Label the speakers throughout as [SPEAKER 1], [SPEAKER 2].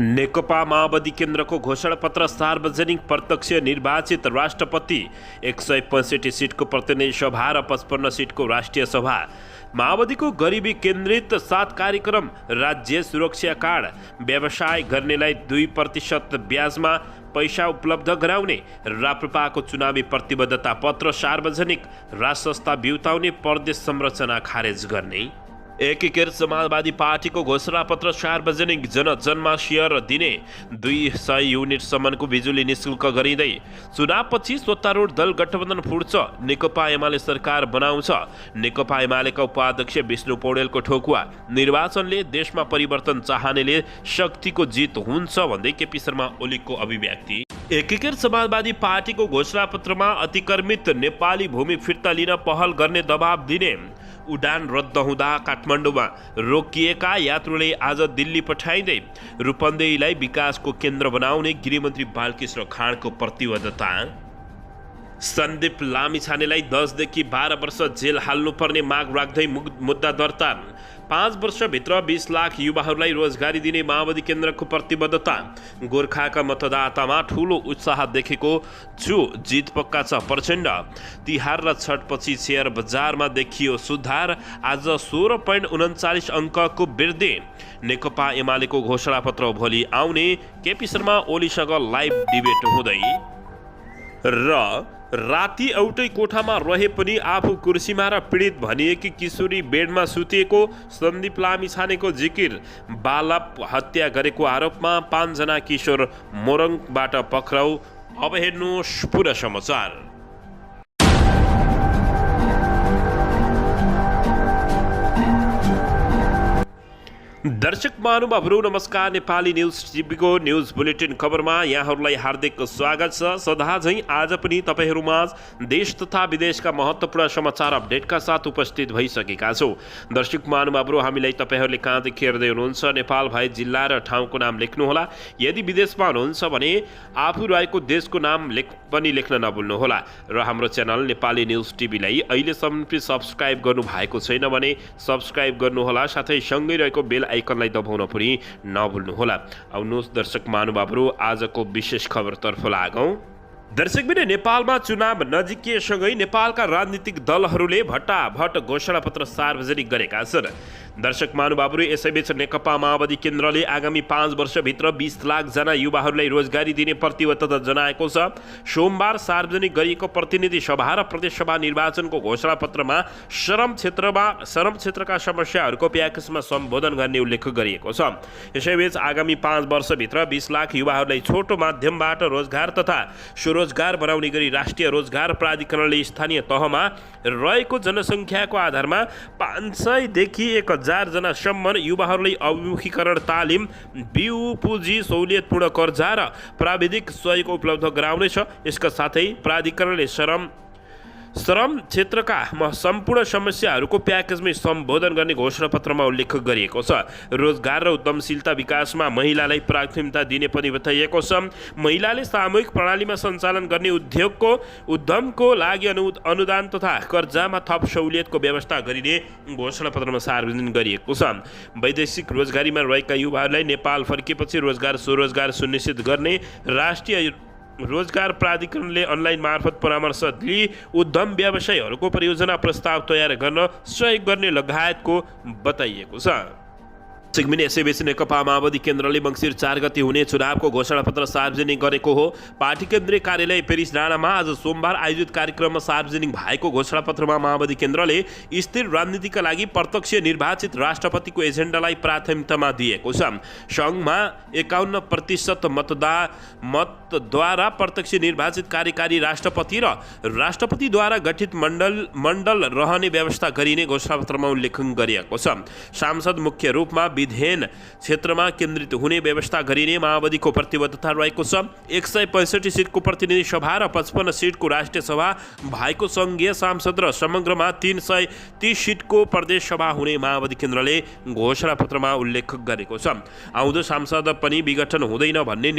[SPEAKER 1] नेकपा माओवादी केन्द्रको घोषणापत्र सार्वजनिक प्रत्यक्ष निर्वाचित राष्ट्रपति 165 सिटको प्रतिनिधि सभा र 55 सिटको राष्ट्रिय सभा। माओवादीको गरिबी केन्द्रित 7 कार्यक्रम, राज्य सुरक्षा कार्ड, व्यवसाय गर्नेलाई 2% ब्याजमा पैसा उपलब्ध गराउने, राप्रपाको चुनावी प्रतिबद्धता पत्र सार्वजनिक, राजसंस्था बिउताउने, प्रदेश संरचना खारेज गर्ने। एकीकृत समाजवादी पार्टीको घोषणापत्र सार्वजनिक, जनजनमा सेयर दिने, 200 युनिटसम्मको बिजुली निशुल्क गरिँदै, चुनावपछि सत्तारूढ दल गठबन्धन फुट्छ, नेकपा एमाले सरकार बनाउँछ, नेकपा एमालेका उपाध्यक्ष विष्णु पौडेलको ठोकुवा, निर्वाचनले देशमा परिवर्तन चाहनेले शक्तिको जित हुन्छ भन्दै केपी शर्मा ओलीको अभिव्यक्ति। एकीकृत समाजवादी पार्टीको घोषणापत्रमा अतिक्रमित नेपाली भूमि फिर्ता लिन पहल गर्ने दबाब दिने, उडान रद्द हुँदा काठमाडौँमा रोकिएका यात्रुले आज दिल्ली पठाइँदै, रूपन्देहीलाई विकासको केन्द्र बनाउने गृहमन्त्री बालकृष्ण खाँडको प्रतिबद्धता। सन्दीप लामिछानेलाई 10 देखि 12 वर्ष जेल हाल्नुपर्ने माग राख्दै मुद्दा दर्ता। 5 वर्षभित्र 20 लाख युवाहरूलाई रोजगारी दिने माओवादी केन्द्रको प्रतिबद्धता। गोर्खाका मतदातामा ठूलो उत्साह देखेको छु, जित पक्का छ प्रचण्ड। तिहार र छठपछि सेयर बजारमा देखियो सुधार, आज 16.39 अङ्कको वृद्धि। नेकपा एमालेको घोषणापत्र भोलि आउने, केपी शर्मा ओलीसँग लाइभ डिबेट हुँदै। र राति एउटै कोठामा रहे पनि आफू कुर्सीमा र पीडित भनिएकी किशोरी बेडमा सुतिएको, सन्दीप लामिछानेको जिकिर। बालक हत्या गरेको आरोपमा 5 जना किशोर मोरङबाट पक्राउ। अब हेर्नुहोस् पुरा समाचार। दर्शक महानुभावहरू नमस्कार। नेपाली न्युज टिभीको न्युज बुलेटिन खबरमा यहाँहरूलाई हार्दिक स्वागत छ। सदा झैं आज पनि तपाईहरूमाझ देश तथा विदेशका महत्त्वपूर्ण समाचार अपडेटका साथ उपस्थित भइसकेका छौँ। दर्शक महानुभावहरू, हामीलाई तपाईहरूले कहाँदेखि हेर्दै हुनुहुन्छ नेपाल भए जिल्ला र ठाउँको नाम लेख्नुहोला। यदि विदेशमा हुनुहुन्छ भने आफू रहेको देशको नाम पनि लेख्न नभुल्नुहोला। र हाम्रो च्यानल नेपाली न्युज टिभीलाई अहिलेसम्म सब्स्क्राइब गर्नु भएको छैन भने सब्स्क्राइब गर्नुहोला, साथै सँगै रहेको बेल आइकनलाई दबाउन पनि नभुल्नुहोला। आउनुहोस् दर्शक महानुभावहरू, आजको विशेष खबरतर्फ लागौँ। दर्शकबिन, नेपालमा चुनाव नजिकिएसँगै नेपालका राजनीतिक दलहरूले भट्टाभट घोषणापत्र सार्वजनिक गरेका छन्। दर्शक महानुभावहरू, यसैबीच नेकपा माओवादी केन्द्रले आगामी 5 वर्षभित्र 20 लाख जना युवाहरूलाई रोजगारी दिने प्रतिबद्धता जनाएको छ। सोमबार सार्वजनिक गरिएको प्रतिनिधि सभा र प्रदेशसभा निर्वाचनको घोषणापत्रमा श्रम क्षेत्रका समस्याहरूको प्याकेजमा सम्बोधन गर्ने उल्लेख गरिएको छ। यसैबीच आगामी 5 वर्षभित्र 20 लाख युवाहरूलाई छोटो माध्यमबाट रोजगार तथा स्वरोजगार बनाउने गरी राष्ट्रिय रोजगार प्राधिकरणले स्थानीय तहमा रहेको जनसङ्ख्याको आधारमा 500 देखि 1000 जनासम्म युवाहरूलाई अभिमुखीकरण तालिम, बिउ पुँजी, सहुलियतपूर्ण कर्जा र प्राविधिक सहयोग उपलब्ध गराउनेछ। यसका साथै प्राधिकरणले श्रम क्षेत्रका सम्पूर्ण समस्याहरूको प्याकेजमै सम्बोधन गर्ने घोषणापत्रमा उल्लेख गरिएको छ। रोजगार र उद्यमशीलता विकासमा महिलालाई प्राथमिकता दिने पनि बताइएको छ। महिलाले सामूहिक प्रणालीमा सञ्चालन गर्ने उद्यमको लागि अनुदान तथा कर्जामा थप सहुलियतको व्यवस्था गरिने घोषणापत्रमा सार्वजनिक गरिएको छ। वैदेशिक रोजगारीमा रहेका युवाहरूलाई नेपाल फर्किएपछि रोजगार स्वरोजगार सुनिश्चित गर्ने राष्ट्रिय रोजगार प्राधिकरणले अनलाइन मार्फत परामर्श दिई उद्यम व्यवसायहरूको परियोजना प्रस्ताव तयार गर्न सहयोग गर्ने लगायतको बताइएको छ। यसैबीच नेकपा माओवादी केन्द्रले मङ्सिर 4 गते हुने चुनावको घोषणापत्र सार्वजनिक गरेको हो। पार्टी केन्द्रीय कार्यालय पेरिस डाँडामा आज सोमबार आयोजित कार्यक्रममा सार्वजनिक भएको घोषणापत्रमा माओवादी केन्द्रले स्थिर राजनीतिका लागि प्रत्यक्ष निर्वाचित राष्ट्रपतिको एजेन्डालाई प्राथमिकतामा दिएको छ। सङ्घमा 51% मतद्वारा प्रत्यक्ष निर्वाचित कार्यकारी राष्ट्रपति र राष्ट्रपतिद्वारा गठित मण्डल रहने व्यवस्था गरिने घोषणापत्रमा उल्लेख गरिएको छ। सांसद मुख्य रूपमा विधान क्षेत्रमा केन्द्रित हुने व्यवस्था गरिने माओवादीको प्रतिबद्धता रहेको छ। 165 सिटको प्रतिनिधि सभा र 55 सिटको राष्ट्रिय सभा भएको सङ्घीय सांसद र समग्रमा 330 सिटको प्रदेश सभा हुने माओवादी केन्द्रले घोषणापत्रमा उल्लेख गरेको छ। आउँदो सांसद पनि विघटन हुँदैन भन्ने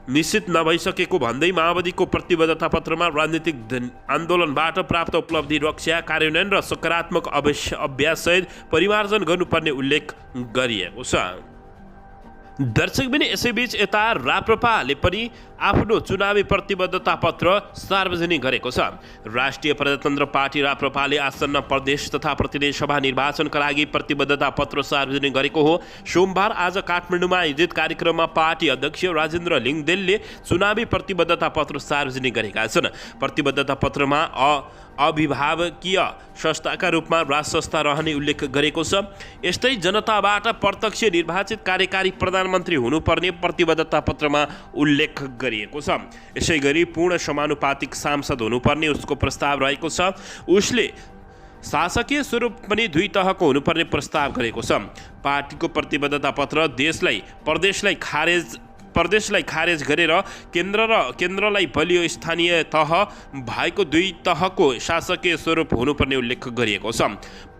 [SPEAKER 1] निश्चित नभइसकेको भन्दै माओवादीको प्रतिबद्धता पत्रमा राजनीतिक आन्दोलनबाट प्राप्त उपलब्धि रक्षा, कार्यान्वयन र सकारात्मक अभ्याससहित परिमार्जन गर्नुपर्ने उल्लेख गरिएको छ। दर्शकबिन यसैबीच यता राप्रपाले पनि आफ्नो चुनावी प्रतिबद्धता पत्र सार्वजनिक गरेको छ। राष्ट्रिय प्रजातन्त्र पार्टी राप्रपाले आसन्न प्रदेश तथा प्रतिनिधि सभा निर्वाचनका लागि प्रतिबद्धता पत्र सार्वजनिक गरेको हो। सोमबार आज काठमाडौँमा आयोजित कार्यक्रममा पार्टी अध्यक्ष राजेन्द्र लिङदेलले चुनावी प्रतिबद्धता पत्र सार्वजनिक गरेका छन्। प्रतिबद्धता पत्रमा अभिभावकीय संस्थाका रूपमा राज संस्था रहने उल्लेख गरेको छ। यस्तै जनताबाट प्रत्यक्ष निर्वाचित कार्यकारी प्रधानमन्त्री हुनुपर्ने प्रतिबद्धता पत्रमा उल्लेख गरिएको छ। यसै गरी पूर्ण समानुपातिक सांसद हुनुपर्ने उसको प्रस्ताव रहेको छ। उसले शासकीय स्वरूप पनि 2 तहको हुनुपर्ने प्रस्ताव गरेको छ। पार्टीको प्रतिबद्धता पत्र प्रदेशलाई खारेज गरेर केन्द्रलाई बलियो स्थानीय तह भएको 2 तहको शासकीय स्वरूप हुनुपर्ने उल्लेख गरिएको छ।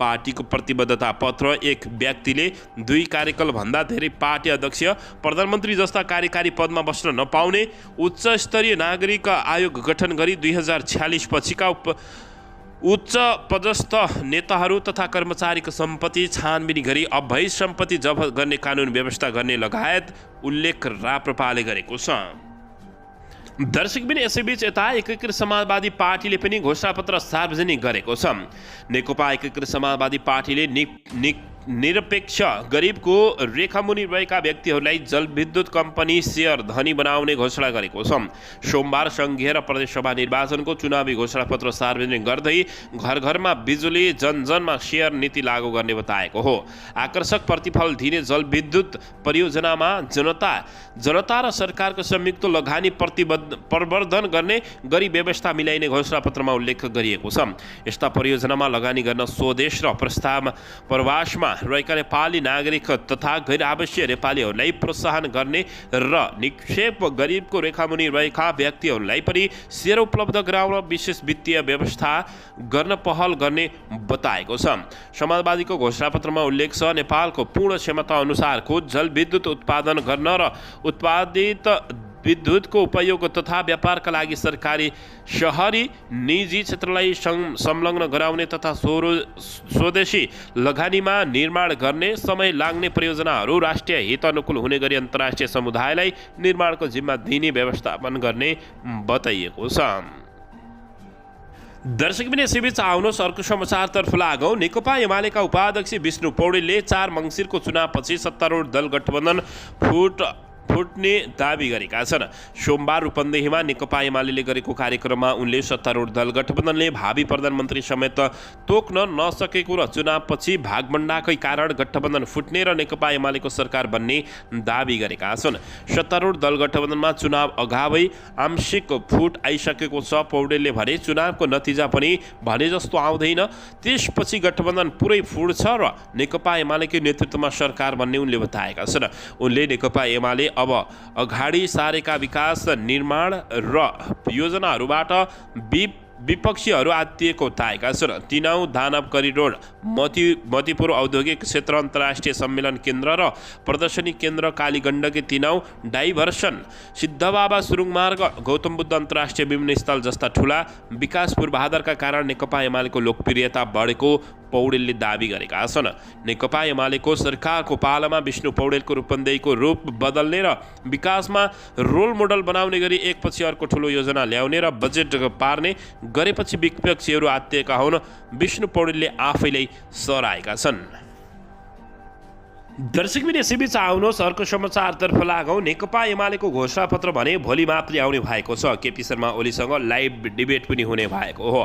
[SPEAKER 1] पार्टीको प्रतिबद्धता पत्र एक व्यक्तिले 2 कार्यकालभन्दा धेरै पार्टी अध्यक्ष प्रधानमन्त्री जस्ता कार्यकारी पदमा बस्न नपाउने उच्च स्तरीय नागरिक आयोग गठन गरी 2046 पछिका उच्च पदस्थ नेताहरू तथा कर्मचारीको सम्पत्ति छानबिन गरी अवैध सम्पत्ति जफत गर्ने कानुन व्यवस्था गर्ने लगायत उल्लेख राप्रपाले गरेको छ। दर्शकबिन यसैबीच यता एकीकृत समाजवादी पार्टीले पनि घोषणापत्र सार्वजनिक गरेको छ। नेकपा एकीकृत समाजवादी पार्टीले निरपेक्ष गरिबको रेखामुनि रहेका व्यक्तिहरूलाई जलविद्युत कम्पनी शेयर धनी बनाउने घोषणा गरेको छ। सोमबार सङ्घीय र प्रदेशसभा निर्वाचनको चुनावी घोषणापत्र सार्वजनिक गर्दै घर घरमा बिजुली जनजनमा शेयर नीति लागू गर्ने बताएको हो। आकर्षक प्रतिफल दिने जलविद्युत परियोजनामा जनता र सरकारको संयुक्त लगानी प्रवर्धन गर्ने गरी व्यवस्था मिलाइने घोषणापत्रमा उल्लेख गरिएको छ। यस्ता परियोजनामा लगानी गर्न स्वदेश र प्रवासमा रहेका नेपाली नागरिक तथा गैर आवासीय नेपालीहरूलाई प्रोत्साहन गर्ने र निक्षेप गरिबको रेखामुनि रहेका व्यक्तिहरूलाई पनि शेयर उपलब्ध गराउन विशेष वित्तीय व्यवस्था गर्न पहल गर्ने बताएको छ। समाजवादीको घोषणापत्रमा उल्लेख छ, नेपालको पूर्ण क्षमता अनुसारको जलविद्युत उत्पादन गर्न र उत्पादित विद्युतको उपयोग तथा व्यापारका लागि सरकारी शहरी निजी क्षेत्रलाई संलग्न गराउने तथा स्वदेशी लगानीमा निर्माण गर्ने समय लाग्ने परियोजनाहरू राष्ट्रिय हित अनुकूल हुने गरी अन्तर्राष्ट्रिय समुदायलाई निर्माणको जिम्मा दिने व्यवस्थापन गर्ने बताइएको छ। दर्शकबिन यसैबीच आउनुहोस् अर्को समाचारतर्फ लागौँ। नेकपा एमालेका उपाध्यक्ष विष्णु पौडेलले 4 मङ्सिरको चुनावपछि सत्तारूढ दल गठबन्धन फुट्ने दाबी गरेका छन्। सोमबार रूपन्देहीमा नेकपा एमाले गरेको कार्यक्रममा उनले सत्तारूढ दल गठबन्धनले भावी प्रधानमन्त्री समेत तोक्न नसकेको र चुनावपछि भागभण्डाकै कारण गठबन्धन फुट्ने र नेकपा एमालेको सरकार बन्ने दाबी गरेका छन्। सत्तारूढ दल गठबन्धनमा चुनाव अगावै आंशिक फुट आइसकेको छ। पौडेलले भने चुनावको नतिजा पनि भने जस्तो आउँदैन, त्यसपछि गठबन्धन पुरै फुट्छ र नेकपा एमालेकै नेतृत्वमा सरकार बन्ने उनले बताएका छन्। उनले नेकपा एमाले अब अगाडि सारेका विकास निर्माण र योजनाहरूबाट विपक्षीहरू आत्तिएको बताएका छन्। 3औं दानव करिडोर, मतिपुर औद्योगिक क्षेत्र, अन्तर्राष्ट्रिय सम्मेलन केन्द्र र प्रदर्शनी केन्द्र, कालीगण्डकी 3औं डाइभर्सन, सिद्धबाबा सुरुङ मार्ग, गौतम बुद्ध अन्तर्राष्ट्रिय विमानस्थल जस्ता ठुला विकास पूर्वाधारका कारण नेकपा एमालेको लोकप्रियता बढेको पौडेलले दाबी गरेका छन्। नेकपा एमालेको सरकारको पालामा विष्णु पौडेलको रूपन्देहीको रूप बदल्ने र विकासमा रोल मोडल बनाउने गरी एकपछि अर्को ठुलो योजना ल्याउने र बजेट पार्ने गरेपछि विपक्षीहरू आत्तिएका हुन्, विष्णु पौडेलले आफैले सराएका छन्। दर्शकबिन यसैबीच आउनुहोस् अर्को समाचारतर्फ लागौँ। नेकपा एमालेको घोषणापत्र भने भोलि मात्रै आउने भएको छ। केपी शर्मा ओलीसँग लाइभ डिबेट पनि हुने भएको हो।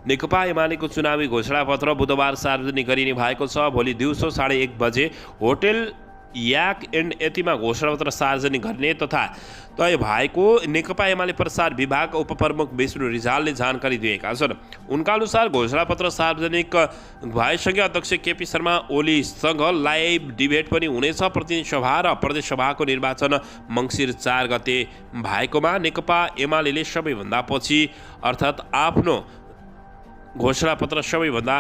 [SPEAKER 1] नेकपा एमालेको चुनावी घोषणापत्र बुधबार सार्वजनिक गरिने भएको छ। भोलि दिउँसो 1:30 बजे होटल याक एन्ड यतिमा घोषणापत्र सार्वजनिक गर्ने तथा तय भएको नेकपा एमाले प्रसार विभाग उपप्रमुख विष्णु रिजालले जानकारी दिएका छन्। उनका अनुसार घोषणापत्र सार्वजनिक भएसँगै अध्यक्ष केपी शर्मा ओलीसँग लाइभ डिबेट पनि हुनेछ। प्रतिनिधि सभा र प्रदेशसभाको निर्वाचन मङ्सिर 4 गते भएकोमा नेकपा एमाले सबैभन्दा पछि अर्थात् आफ्नो घोषणापत्र सबैभन्दा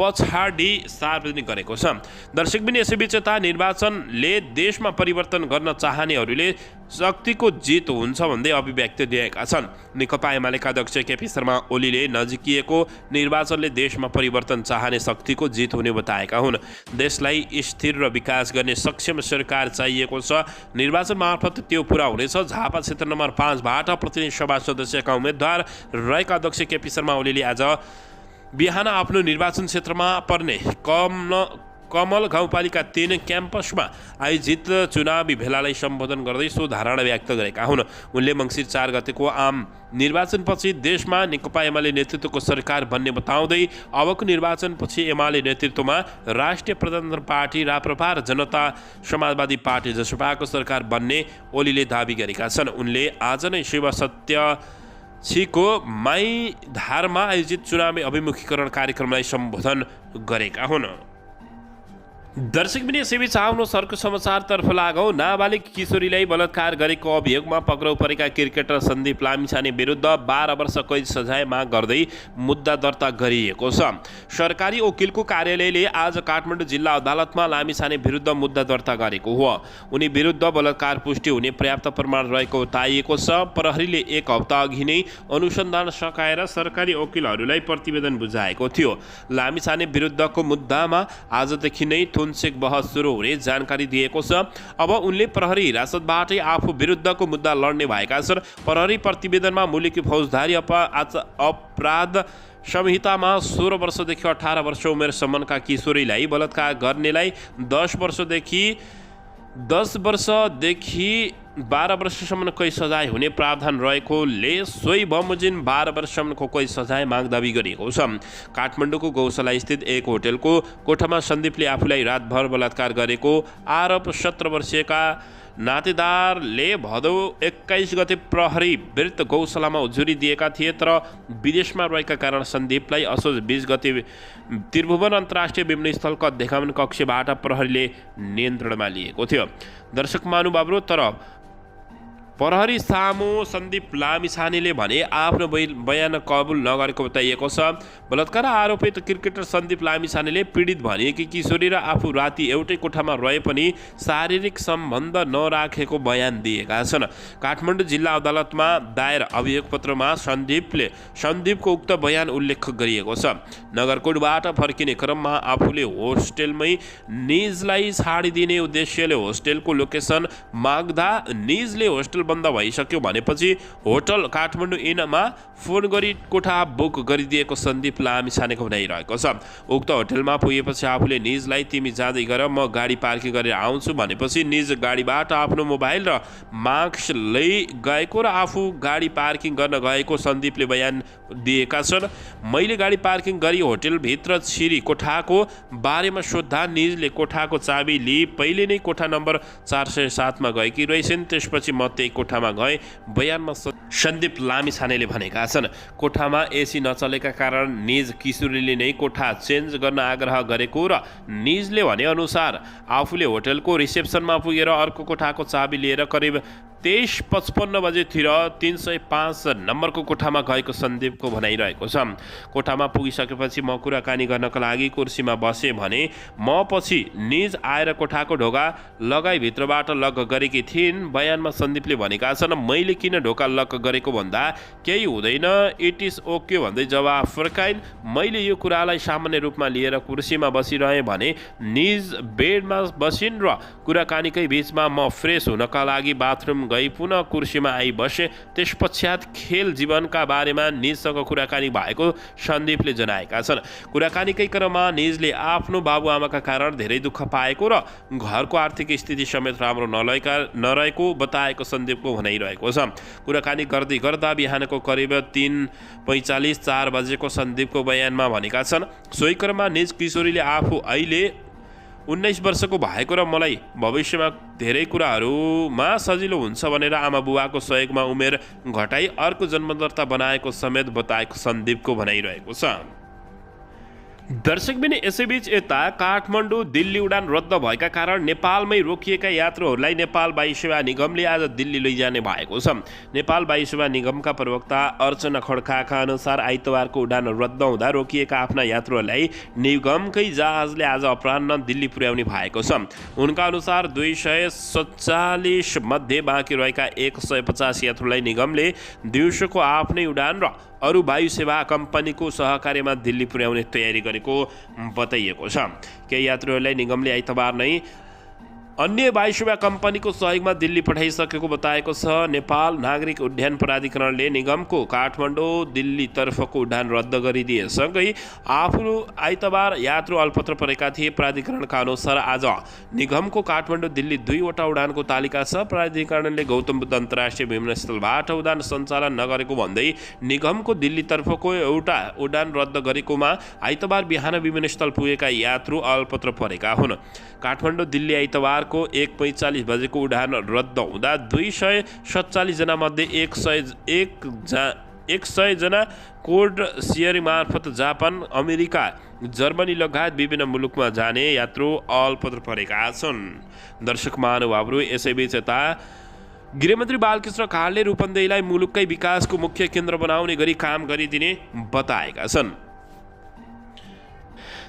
[SPEAKER 1] पछाडि सार्वजनिक गरेको छ। दर्शकबिन यसैबीच यता निर्वाचनले देशमा परिवर्तन गर्न चाहनेहरूले शक्तिको जित हुन्छ भन्दै अभिव्यक्ति दिएका छन्। नेकपा एमालेका अध्यक्ष केपी शर्मा ओलीले नजिकिएको निर्वाचनले देशमा परिवर्तन चाहने शक्तिको जित हुने बताएका हुन्। देशलाई स्थिर र विकास गर्ने सक्षम सरकार चाहिएको छ, निर्वाचन मार्फत त्यो पुरा हुनेछ। झापा क्षेत्र नम्बर 5 बाट प्रतिनिधि सभा सदस्यका उम्मेद्वार रहेका अध्यक्ष केपी शर्मा ओलीले आज बिहान आफ्नो निर्वाचन क्षेत्रमा पर्ने कमल गाउँपालिका 3 क्याम्पसमा आयोजित चुनावी भेलालाई सम्बोधन गर्दै सो धारणा व्यक्त गरेका हुन्। उनले मङ्सिर 4 गतेको आम निर्वाचनपछि देशमा नेकपा एमाले नेतृत्वको सरकार बन्ने बताउँदै अबको निर्वाचनपछि एमाले नेतृत्वमा राष्ट्रिय प्रजातन्त्र पार्टी राप्रपा र जनता समाजवादी पार्टी जसपाको सरकार बन्ने ओलीले दाबी गरेका छन्। उनले आज नै शिव सत्यछीको माइधारमा आयोजित चुनावी अभिमुखीकरण कार्यक्रमलाई सम्बोधन गरेका हुन्। दर्शकबिन यसैबीच आफ्नो सरको समाचारतर्फ लागौँ। नाबालिग किशोरीलाई बलात्कार गरेको अभियोगमा पक्राउ परेका क्रिकेटर सन्दीप लामिछाने विरुद्ध 12 वर्ष कैद सजाय माग गर्दै मुद्दा दर्ता गरिएको छ। सरकारी वकिलको कार्यालयले आज काठमाडौँ जिल्ला अदालतमा लामिछाने विरुद्ध मुद्दा दर्ता गरेको हो। उनी विरुद्ध बलात्कार पुष्टि हुने पर्याप्त प्रमाण रहेको बताइएको छ। प्रहरीले 1 हप्ता अघि नै अनुसन्धान सकाएर सरकारी वकिलहरूलाई प्रतिवेदन बुझाएको थियो। लामिछाने विरुद्धको मुद्दामा आजदेखि नै थुनसेक बहस सुरु हुने जानकारी दिएको छ। अब उनले प्रहरी हिरासतबाटै आफू विरुद्धको मुद्दा लड्ने भएका छन्। प्रहरी प्रतिवेदनमा मुलुकी फौजदारी अपराध संहितामा 16 वर्षदेखि 18 वर्ष उमेरसम्मका किशोरीलाई बलात्कार गर्नेलाई 10 वर्षदेखि 12 वर्षसम्म कैद सजाय हुने प्रावधान रहेकोले सोही बमोजिम 12 वर्षसम्मको कैद सजाय माग दाबी गरिएको छ। काठमाडौँको गौशाला स्थित एक होटलको कोठामा सन्दीपले आफूलाई रातभर बलात्कार गरेको आरोप 17 वर्षीयका नातेदारले भदौ 21 गते प्रहरी विरुद्ध गौशालामा उजुरी दिएका थिए। तर विदेशमा रहेका कारण सन्दीपलाई असोज 20 गते त्रिभुवन अन्तर्राष्ट्रिय विमानस्थलको अध्यागमन कक्षबाट प्रहरीले नियन्त्रणमा लिएको थियो। दर्शक महानुभावहरू, तर प्रहरी सामु सन्दीप लामिछानेले भने आफ्नो बयान कबुल नगरेको बताइएको छ। बलात्कार आरोपित क्रिकेटर सन्दीप लामिछानेले पीडित भनिएकी किशोरी र आफू राति एउटै कोठामा रहे पनि शारीरिक सम्बन्ध नराखेको बयान दिएका छन्। काठमाडौँ जिल्ला अदालतमा दायर अभियोगपत्रमा सन्दीपको उक्त बयान उल्लेख गरिएको छ। नगरकोटबाट फर्किने क्रममा आफूले होस्टेलमै निजलाई छाडिदिने उद्देश्यले होस्टेलको लोकेसन माग्दा निजले होस्टेल बन्द भइसक्यो भनेपछि होटल काठमाडौँ इनमा फोन गरी कोठा बुक गरिदिएको सन्दीप लामिछानेको भनाइरहेको छ। उक्त होटलमा पुगेपछि आफूले निजलाई तिमी जाँदै गर, म गाडी पार्किङ गरेर आउँछु भनेपछि निज गाडीबाट आफ्नो मोबाइल र मास्क लै गएको र आफू गाडी पार्किङ गर्न गएको सन्दीपले बयान दिएका छन्। मैले गाडी पार्किङ गरी होटलभित्र छिरी कोठाको बारेमा सोद्धा निजले कोठाको चाबी लिई पहिले नै कोठा नम्बर 407 मा गएकी रहेछन्। त्यसपछि म त्यही कोठामा गए, बयानमा सन्दीप लामिछानेले भनेका छन्। कोठामा एसी नचलेका कारण निज किशोरीले नै कोठा चेन्ज गर्न आग्रह गरेको र निजले भने अनुसार आफूले होटलको रिसेप्सनमा पुगेर अर्को कोठाको चाबी लिएर करिब 23:55 बजेतिर 305 नम्बरको कोठामा गएको सन्दीपको भनाइरहेको छ। कोठामा पुगिसकेपछि म कुराकानी गर्नका लागि कुर्सीमा बसेँ भने म पछि निज आएर कोठाको ढोका लगाई भित्रबाट लक गरेकी थिइन्। बयानमा सन्दीपले भनेका छन्, मैले किन ढोका लक गरेको भन्दा केही हुँदैन, इट इज ओके भन्दै जवाफ फर्काइन्। मैले यो कुरालाई सामान्य रूपमा लिएर कुर्सीमा बसिरहेँ भने निज बेडमा बसिन् र कुराकानीकै बीचमा म फ्रेस हुनका लागि बाथरुम गई पुनः कुर्सीमा आई बसे। त्यसपश्चात खेल जीवनका बारेमा निजसँग कुराकानी भएको सन्दीपले जनाएका छन्। कुराकानीकै क्रममा निजले आफ्नो बाबुआमाका कारण धेरै दुःख पाएको र घरको आर्थिक स्थिति समेत राम्रो नरहेको बताएको सन्दीपको भनाइरहेको छ। कुराकानी गर्दै गर्दा बिहानको करिब 3:45 4 बजेको सन्दीपको बयानमा भनेका छन्। सोही क्रममा निज किशोरीले आफू अहिले 19 वर्षको भएको र मलाई भविष्यमा धेरै कुराहरूमा सजिलो हुन्छ भनेर आमा बुवाको सहयोगमा उमेर घटाई अर्को जन्मदर्ता बनाएको समेत बताएको सन्दीपको भनाइरहेको छ। दर्शकबिन यसैबीच यता काठमाडौँ दिल्ली उडान रद्द भएका कारण नेपालमै रोकिएका यात्रुहरूलाई नेपाल वायु सेवा निगमले आज दिल्ली लैजाने भएको छ। नेपाल वायु सेवा निगमका प्रवक्ता अर्चना खड्काका अनुसार आइतबारको उडान रद्द हुँदा रोकिएका आफ्ना यात्रुहरूलाई निगमकै जहाजले आज अपराह्न दिल्ली पुर्याउने भएको छ। उनका अनुसार 247 मध्ये बाँकी रहेका 150 यात्रुलाई निगमले दिउँसोको आफ्नै उडान र अरू वायु सेवा कम्पनीको सहकार्यमा दिल्ली पुर्याउने तयारी गरेको बताइएको छ। केही यात्रुहरूलाई निगमले आइतबार नै अन्य वायु सेवा कम्पनीको सहयोगमा दिल्ली पठाइसकेको बताएको छ। नेपाल नागरिक उड्डयन प्राधिकरणले निगमको काठमाडौँ दिल्लीतर्फको उडान रद्द गरिदिएसँगै आफू आइतबार यात्रु अल्पत्र परेका थिए। प्राधिकरणका अनुसार आज निगमको काठमाडौँ दिल्ली 2वटा उडानको तालिका छ। प्राधिकरणले गौतम बुद्ध अन्तर्राष्ट्रिय विमानस्थलबाट उडान सञ्चालन नगरेको भन्दै निगमको दिल्लीतर्फको एउटा उडान रद्द गरेकोमा आइतबार बिहान विमानस्थल पुगेका यात्रु अल्पत्र परेका हुन्। काठमाडौँ दिल्ली आइतबार 1:45 बजेको उडान रद्द हुँदा 247 जना मध्ये 100 जना कोड सियरिङ मार्फत जापान, अमेरिका, जर्मनी लगायत विभिन्न मुलुकमा जाने यात्रु अल्पत्र परेका छन्। दर्शक महानुभावहरू, यसैबीच यता गृहमन्त्री बालकृष्ण खाँडले रूपन्देहीलाई मुलुककै विकासको मुख्य केन्द्र बनाउने गरी काम गरिदिने बताएका छन्।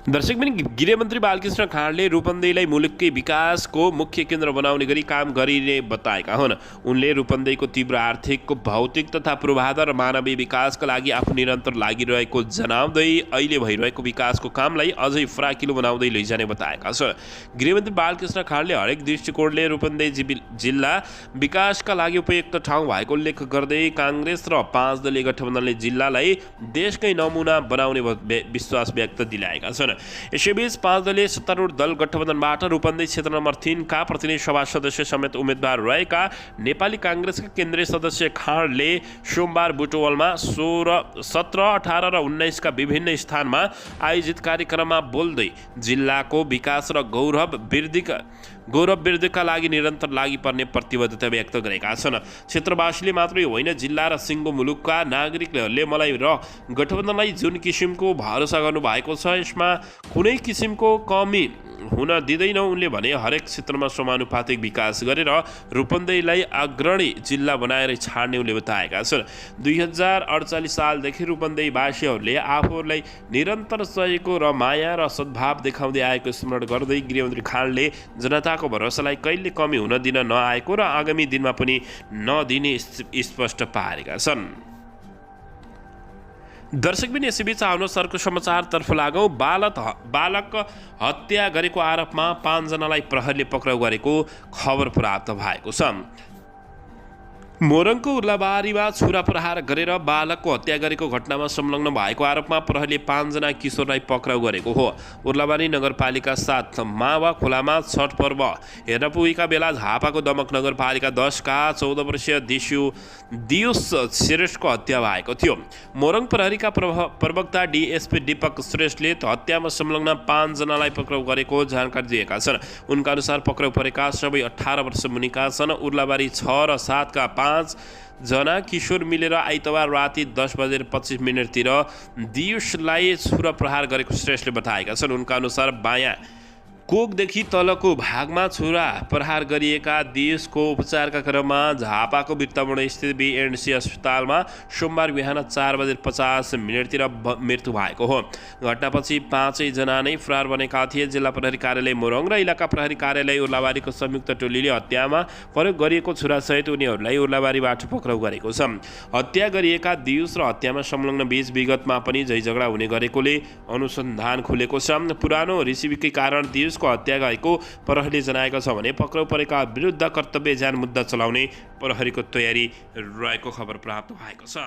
[SPEAKER 1] दर्शकबिन गृहमन्त्री बालकृष्ण खाँडले रूपन्देहीलाई मुलुककै विकासको मुख्य केन्द्र बनाउने गरी काम गरिने बताएका हुन्। उनले रूपन्देहीको तीव्र आर्थिक, भौतिक तथा पूर्वाधार र मानवीय विकासका लागि आफू निरन्तर लागिरहेको जनाउँदै अहिले भइरहेको विकासको कामलाई अझै फराकिलो बनाउँदै लैजाने बताएका छन्। गृहमन्त्री बालकृष्ण खाँडले हरेक दृष्टिकोणले रूपन्देही जिल्ला विकासका लागि उपयुक्त ठाउँ भएको उल्लेख गर्दै काङ्ग्रेस र 5 दलीय गठबन्धनले जिल्लालाई देशकै नमुना बनाउने विश्वास व्यक्त दिलाएका छन्। यसैबीच 5 दलीय सत्तारूढ दल गठबन्धनबाट रूपन्देही क्षेत्र नम्बर 3 का प्रतिनिधि सभा सदस्य समेत उम्मेद्वार रहेका नेपाली काङ्ग्रेसका केन्द्रीय सदस्य खाँडले सोमबार बुटवलमा 16, 17, 18 र 19 का विभिन्न स्थानमा आयोजित कार्यक्रममा बोल्दै जिल्लाको विकास र गौरव वृद्धिका लागि निरन्तर लागि पर्ने प्रतिबद्धता व्यक्त गरेका छन्। क्षेत्रवासीले मात्रै होइन, जिल्ला र सिङ्गो मुलुकका नागरिकहरूले मलाई र गठबन्धनलाई जुन किसिमको भरोसा गर्नुभएको छ, यसमा कुनै किसिमको कमी हुन दिँदैनौँ। उनले भने हरेक क्षेत्रमा समानुपातिक विकास गरेर रूपन्देहीलाई अग्रणी जिल्ला बनाएर छाड्ने उनले बताएका छन्। 2048 सालदेखि रूपन्देहीवासीहरूले आफूहरूलाई निरन्तर सहयोगको र माया र सद्भाव देखाउँदै आएको स्मरण गर्दै गृहमन्त्री खाँडले जनताको भरोसालाई कहिले कमी हुन दिन नआएको र आगामी दिनमा पनि नदिने स्पष्ट पारेका छन्। दर्शकबिन यसैबीच आउनुहोस् अर्को समाचारतर्फ लागौँ। बालक हत्या गरेको आरोपमा 5 जनालाई प्रहरीले पक्राउ गरेको खबर प्राप्त भएको छ। मोरङको उर्लाबारीमा छुरा प्रहार गरेर बालकको हत्या गरेको घटनामा संलग्न भएको आरोपमा प्रहरीले 5 जना किशोरलाई पक्राउ गरेको हो। उर्लाबारी नगरपालिका 7 मावा खोलामा छठ पर्व हेर्न पुगेका बेला झापाको दमक नगरपालिका 10 का 14 वर्षीय दियुस श्रेष्ठको हत्या भएको थियो। मोरङ प्रहरीका प्रवक्ता डीएसपी दीपक श्रेष्ठले हत्यामा संलग्न 5 जनालाई पक्राउ गरेको जानकारी दिएका छन्। उनका अनुसार पक्राउ परेका सबै 18 वर्ष मुनिका छन्। उर्लाबारी 6 र 7 का 5 जना किशोर मिलेर आइतबार राति 10:25 तिर दियुसलाई छुरा प्रहार गरेको श्रेष्ठले बताएका छन्। उनका अनुसार बायाँ कोखदेखि तलको भागमा छुरा प्रहार गरिएका दियुसको उपचारका क्रममा झापाको बिर्तामोड स्थित बीएनसी अस्पतालमा सोमबार बिहान 4:50 तिर मृत्यु भएको हो। घटनापछि 5 जना नै फरार बनेका थिए। जिल्ला प्रहरी कार्यालय मोरङ र इलाका प्रहरी कार्यालय उर्लाबारीको संयुक्त टोलीले हत्यामा प्रयोग गरिएको छुरासहित उनीहरूलाई उर्लाबारीबाट पक्राउ गरेको छ। हत्या गरिएका दियुस र हत्यामा संलग्न बीच विगतमा पनि झैझगडा हुने गरेकोले अनुसन्धान खुलेको छ। पुरानो रिसिभीकै कारण दियुसको हत्या गरेको प्रहरीले जनाएको छ भने पक्राउ परेका विरुद्ध कर्तव्य ज्यान मुद्दा चलाउने प्रहरीको तयारी रहेको खबर प्राप्त भएको छ।